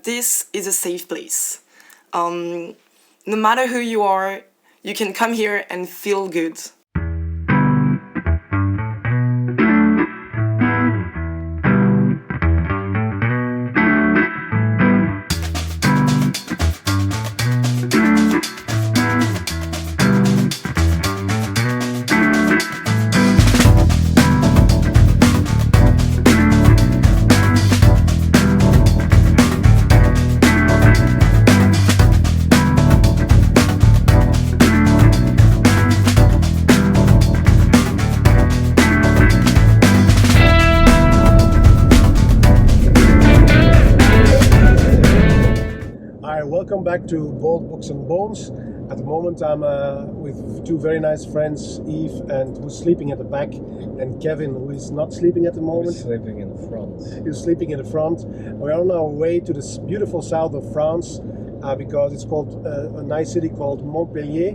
This is a safe place. No matter who you are, you can come here and feel good. Hi, welcome back to Bold Books and Bones. At the moment I'm with two very nice friends, Yves, and who's sleeping at the back, and Kevin, who is not sleeping at the moment. He's sleeping in the front. He's sleeping in the front. We're on our way to this beautiful south of France because it's called a nice city called Montpellier.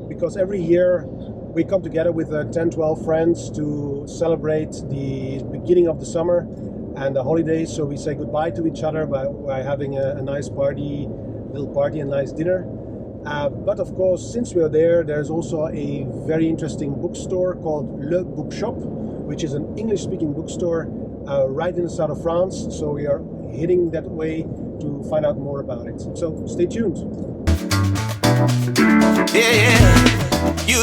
Because every year we come together with 10-12 friends to celebrate the beginning of the summer and the holidays, so we say goodbye to each other by having a nice party, little party, and nice dinner. But of course, since we are there, there's also a very interesting bookstore called Le Bookshop, which is an English-speaking bookstore right in the south of France. So we are heading that way to find out more about it. So stay tuned. Yeah, you.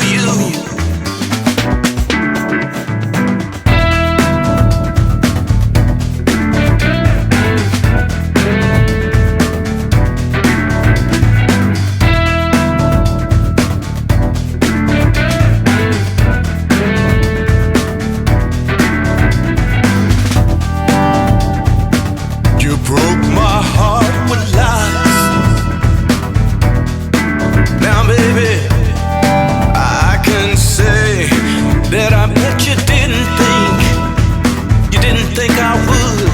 You broke my heart with lies. Now, baby, I can say that I bet you didn't think I would.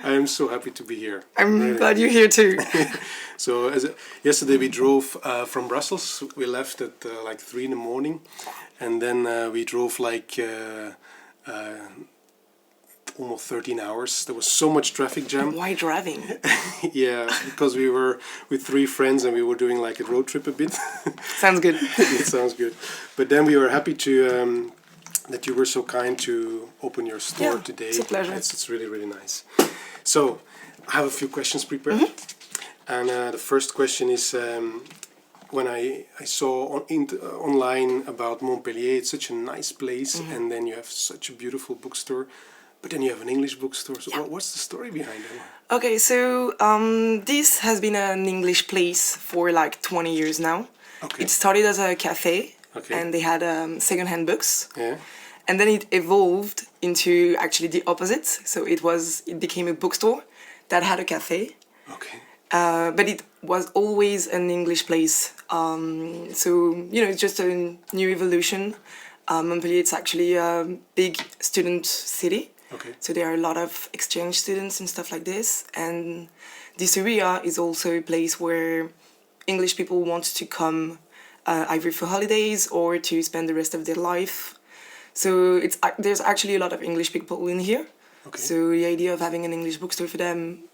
I am so happy to be here. I'm Really. glad you're here too. So yesterday we drove from Brussels. We left at like 3 in the morning, and then we drove like almost 13 hours. There was so much traffic jam. Why driving? Yeah, because we were with 3 friends and we were doing like a road trip a bit. Sounds good. It sounds good. But then we were happy to that you were so kind to open your store Yeah, today. it's a pleasure. It's really, really nice. So I have a few questions prepared. And the first question is, when I saw online about Montpellier, it's such a nice place, and then you have such a beautiful bookstore, but then you have an English bookstore. So what's the story behind it? Okay, so this has been an English place for like 20 years now. Okay. It started as a cafe, Okay. and they had secondhand books. Yeah. And then it evolved into actually the opposite. So it became a bookstore that had a cafe. Okay. But it was always an English place. So, it's just a new evolution. Montpellier, it's actually a big student city. Okay. So there are a lot of exchange students and stuff like this. And this area is also a place where English people want to come either for holidays or to spend the rest of their life. So there's actually a lot of English people in here. Okay. So the idea of having an English bookstore for them,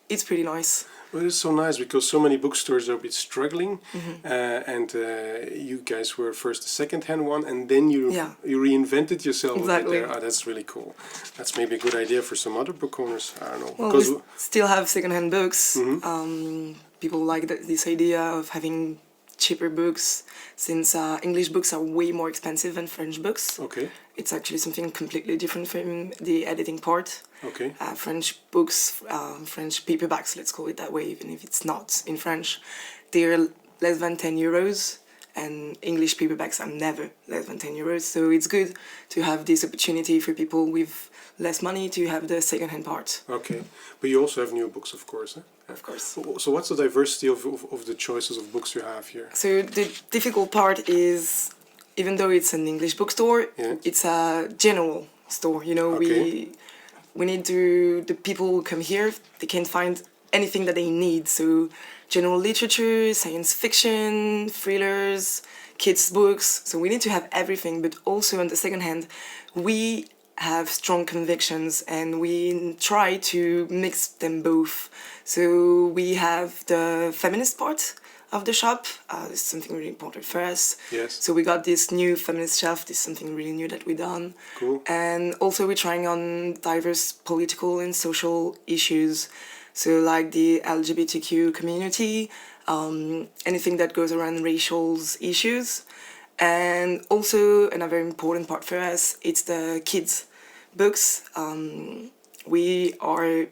it's pretty nice. Well, it's so nice because so many bookstores are a bit struggling, and you guys were first the second-hand one, and then you reinvented yourself. Exactly. A bit there. Oh, that's really cool. That's maybe a good idea for some other book owners. I don't know. Well, because we still have second-hand books. People like this idea of having cheaper books, since English books are way more expensive than French books. Okay. It's actually something completely different from the editing part. Okay. French books, French paperbacks, let's call it that way, even if it's not in French, they're less than 10 euros, and English paperbacks are never less than 10 euros. So it's good to have this opportunity for people with less money to have the second-hand part. Okay. But you also have new books, of course. Eh? Of course. So what's the diversity of the choices of books you have here? So the difficult part is, even though it's an English bookstore, it's a general store. Okay. We need the people who come here, they can find anything that they need. So general literature, science fiction, thrillers, kids books. So we need to have everything. But also on the second hand, we have strong convictions, and we try to mix them both. So we have the feminist part of the shop. This is something really important for us. Yes. So we got this new feminist shelf. This is something really new that we done. Cool. And also we're trying on diverse political and social issues. So like the LGBTQ community, anything that goes around racial issues. And also another important part for us, it's the kids' books. We are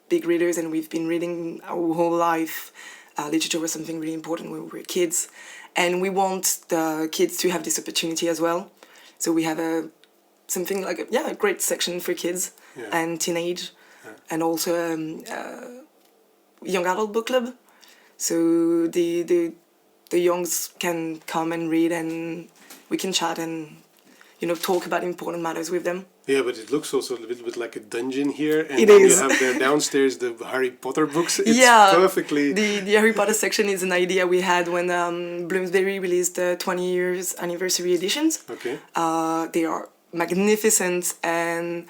big readers and we've been reading our whole life. Literature was something really important when we were kids. And we want the kids to have this opportunity as well. So we have a great section for kids and teenage, and also young adult book club. So the youngs can come and read, and we can chat and talk about important matters with them. Yeah, but it looks also a little bit like a dungeon here, and It then is. you have there downstairs the Harry Potter books. It's Yeah, perfectly. The Harry Potter section is an idea we had when Bloomsbury released the 20 years anniversary editions. Okay. They are magnificent, and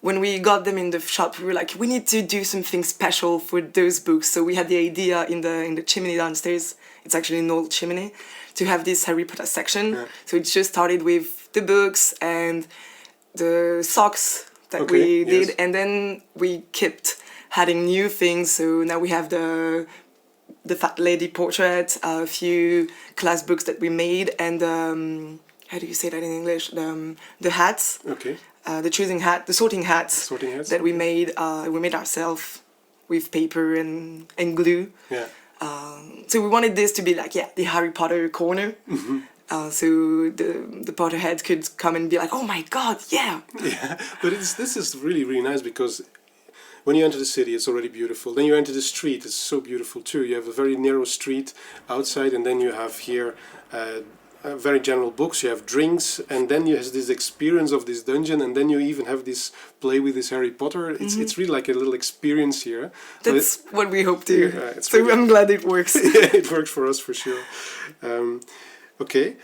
when we got them in the shop, we were like, we need to do something special for those books. So we had the idea in the chimney downstairs. It's actually an old chimney, to have this Harry Potter section. Yeah. So it just started with the books and the socks that Okay, we did, yes. and then we kept adding new things. So now we have the fat lady portrait, a few class books that we made, and how do you say that in English? The hats. Okay. The sorting hats. Sorting hats, that we made. We made ourselves with paper and glue. Yeah. So we wanted this to be like the Harry Potter corner. Mm-hmm. So the Potterheads could come and be like, oh my God, yeah. Yeah, but this is really, really nice, because when you enter the city, it's already beautiful. Then you enter the street, it's so beautiful too. You have a very narrow street outside, and then you have here very general books, you have drinks, and then you have this experience of this dungeon, and then you even have this play with this Harry Potter. It's really like a little experience here. So That's what we hope to. it's So really- I'm glad it works. yeah, it works for us for sure. Okay.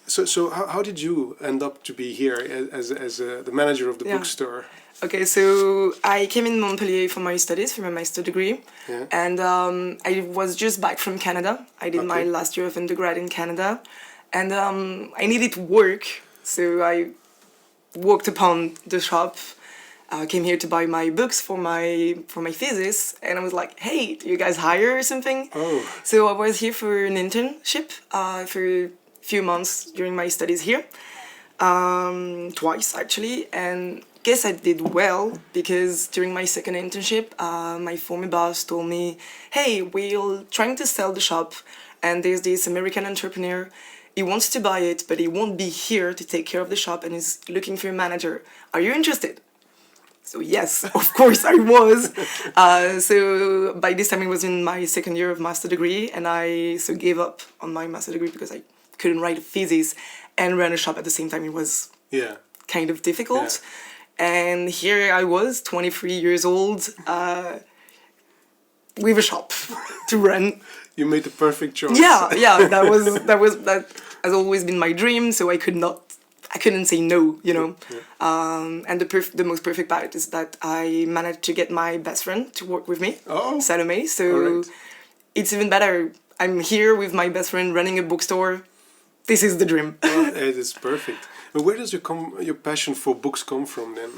So how did you end up to be here as the manager of the Yeah. bookstore? Okay, so I came in Montpellier for my studies, for my master degree, Yeah. and I was just back from Canada. I did my Okay. last year of undergrad in Canada, and I needed work, so I walked upon the shop, came here to buy my books for my thesis, and I was like, hey, do you guys hire or something? Oh. So I was here for an internship for a few months during my studies here, twice actually, and guess I did well, because during my second internship, my former boss told me, hey, we're trying to sell the shop, and there's this American entrepreneur. He wants to buy it, but he won't be here to take care of the shop, and he's looking for a manager. Are you interested? So yes, of course I was. So by this time it was in my second year of master degree, and I gave up on my master degree because I couldn't write a thesis and run a shop at the same time. It was Yeah. kind of difficult. And here I was, 23 years old, with a shop to run. You made the perfect choice. Yeah, that has always been my dream, so I couldn't say no, And the most perfect part is that I managed to get my best friend to work with me, Oh, Salomé. So alright. it's even better. I'm here with my best friend running a bookstore. This is the dream. It is perfect. But where does your passion for books come from then?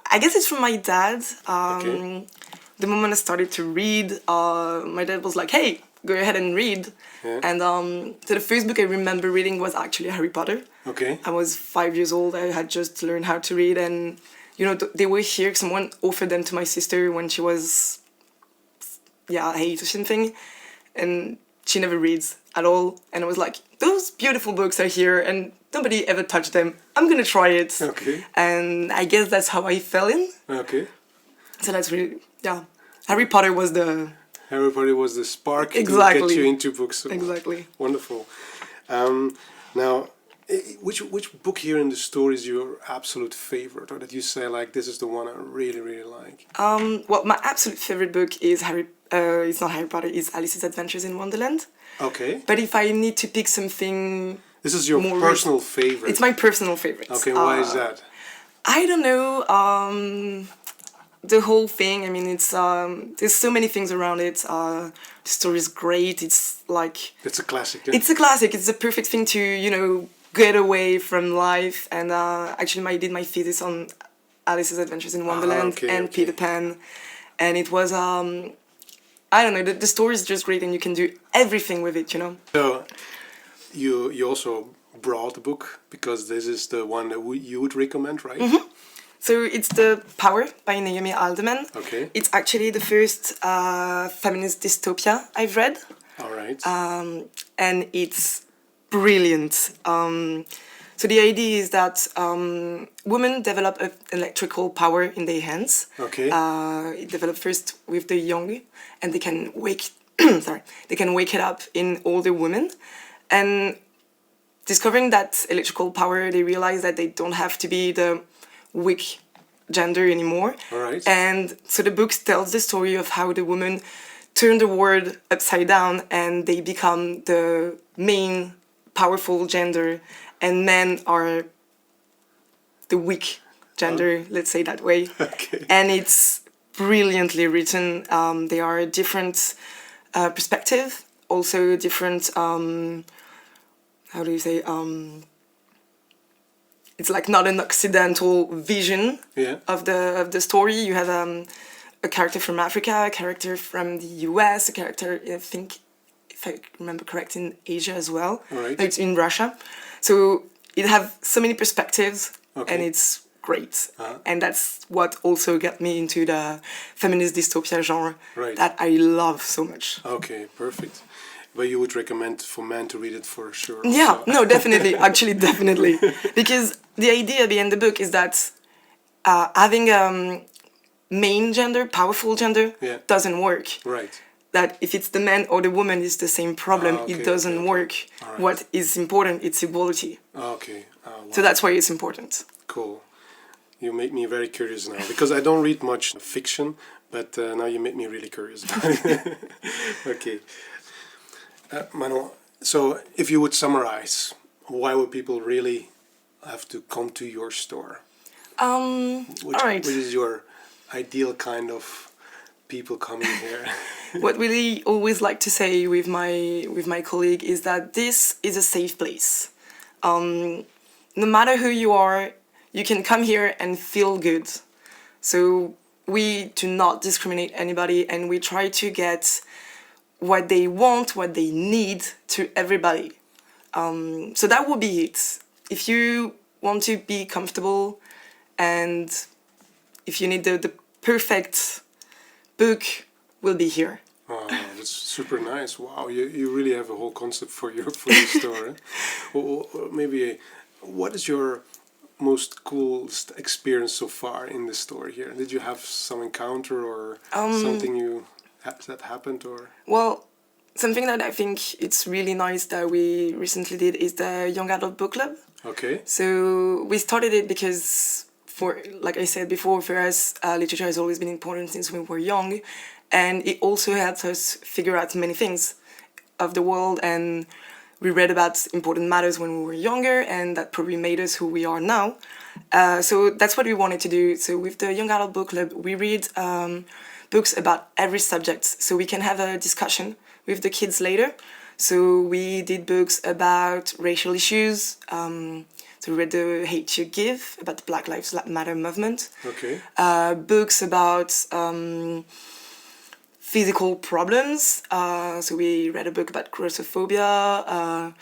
I guess it's from my dad. Okay. The moment I started to read, my dad was like, hey, go ahead and read. Yeah. And so the first book I remember reading was actually Harry Potter. Okay. I was 5 years old. I had just learned how to read, and they were here. Someone offered them to my sister when she was 8 or something, and she never reads at all. And I was like, those beautiful books are here, and nobody ever touched them. I'm gonna try it. Okay. And I guess that's how I fell in. Okay. So that's really Harry Potter was the Harry Potter was the spark to Exactly. get you into books. So exactly. Wonderful. Now, which book here in the store is your absolute favorite, or that you say like this is the one I really really like? Well, my absolute favorite book is it's not Harry Potter. It's Alice's Adventures in Wonderland. Okay. But if I need to pick something This is your more personal favorite. It's my personal favorite. Okay, why is that? I don't know. The whole thing. I mean, it's there's so many things around it. The story is great. It's like It's a classic. Yeah? it's a classic. It's the perfect thing to get away from life. And actually, I did my thesis on Alice's Adventures in Wonderland okay, and okay. Peter Pan, and it was I don't know. The story is just great, and you can do everything with it. So, you also brought the book because this is the one that you would recommend, right? Mm-hmm. So it's The Power by Naomi Alderman. Okay. It's actually the first feminist dystopia I've read. All right. And it's brilliant. So the idea is that women develop an electrical power in their hands. Okay. It develops first with the young, and they can wake they can wake it up in older women, and discovering that electrical power, they realize that they don't have to be the weak gender anymore. All right. And so the book tells the story of how the women turn the world upside down and they become the main powerful gender, and men are the weak gender, let's say that way. Okay. And it's brilliantly written. There are different perspective, also different how do you say, it's like not an occidental vision Yeah. of the story. You have a character from Africa, a character from the US, a character, I think, if I remember correct, in Asia as well. All right. It's in Russia. So it have so many perspectives, Okay. and it's great. Uh-huh. And that's what also got me into the feminist dystopia genre Right. that I love so much. Okay, perfect. But you would recommend for men to read it for sure. Yeah, also. no, definitely. Actually, definitely. Because the idea behind the book is that having main gender, powerful gender, Yeah. doesn't work. Right. That if it's the man or the woman, it's the same problem. Ah, okay, It doesn't okay, okay. work. Alright. What is important, it's equality. Okay. Wow. So that's why it's important. Cool. You make me very curious now because I don't read much fiction, but now you make me really curious. Okay. Manon, so if you would summarize, why would people really have to come to your store? Alright. Which is your ideal kind of people coming here? What really always like to say with my colleague is that this is a safe place. No matter who you are, you can come here and feel good. So we do not discriminate anybody, and we try to get what they want, what they need to everybody. So that will be it. If you want to be comfortable, and if you need the perfect book, we'll be here. Oh, that's super nice. Wow, you really have a whole concept for your store. Eh? Or maybe, what is your most coolest experience so far in the store here? Did you have some encounter or something that happened or? Well, something that I think it's really nice that we recently did is the Young Adult Book Club. Okay. So we started it because, like I said before, for us, literature has always been important since we were young, and it also helped us figure out many things of the world, and we read about important matters when we were younger, and that probably made us who we are now. So that's what we wanted to do. So with the Young Adult Book Club, we read books about every subject, so we can have a discussion with the kids later. So we did books about racial issues. So we read The Hate You Give, about the Black Lives Matter movement. Okay. Books about physical problems. So we read a book about grossophobia,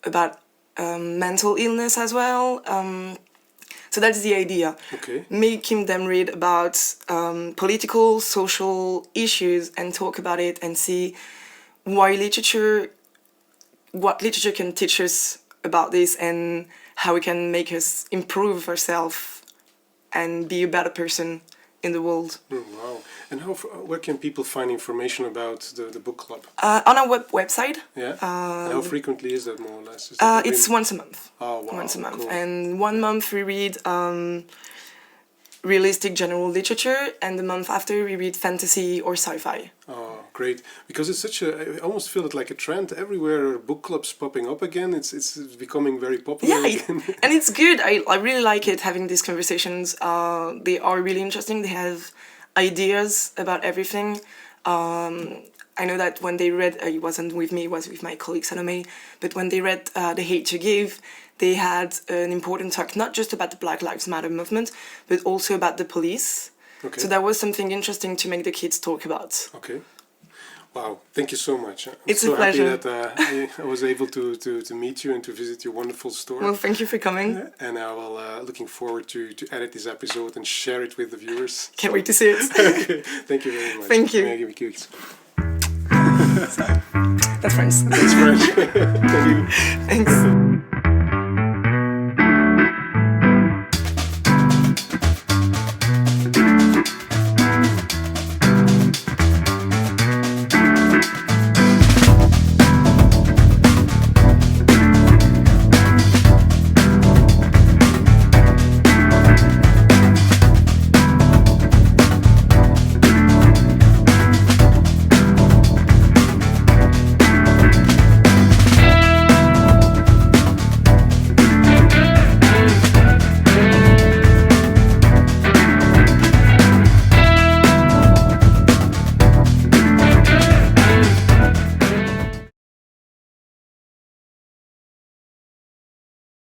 about mental illness as well. So that's the idea. Okay. Making them read about political, social issues and talk about it and see what literature can teach us about this and how it can make us improve ourselves and be a better person in the world. Oh, wow. And where can people find information about the book club? On our website. Yeah. And how frequently is that, more or less? Is that It's once a month. Oh, wow. Once a month. Cool. And 1 month we read realistic general literature, and the month after we read fantasy or sci-fi. Oh, great. Because it's such a, I almost feel it like a trend everywhere. Book clubs popping up again. It's becoming very popular Yeah, again. and it's good. I really like it, having these conversations. They are really interesting. They have ideas about everything. I know that when they read, it wasn't with me, it was with my colleague Salomé, but when they read The Hate to Give, they had an important talk, not just about the Black Lives Matter movement, but also about the police. Okay. So that was something interesting to make the kids talk about. Okay. Wow, thank you so much. I'm It's so a pleasure. happy that I was able to meet you and to visit your wonderful store. Well, thank you for coming. And I will looking forward to edit this episode and share it with the viewers. Can't wait to see it. Okay, thank you very much. Thank you. That's That's French. French. Thank you. Thanks.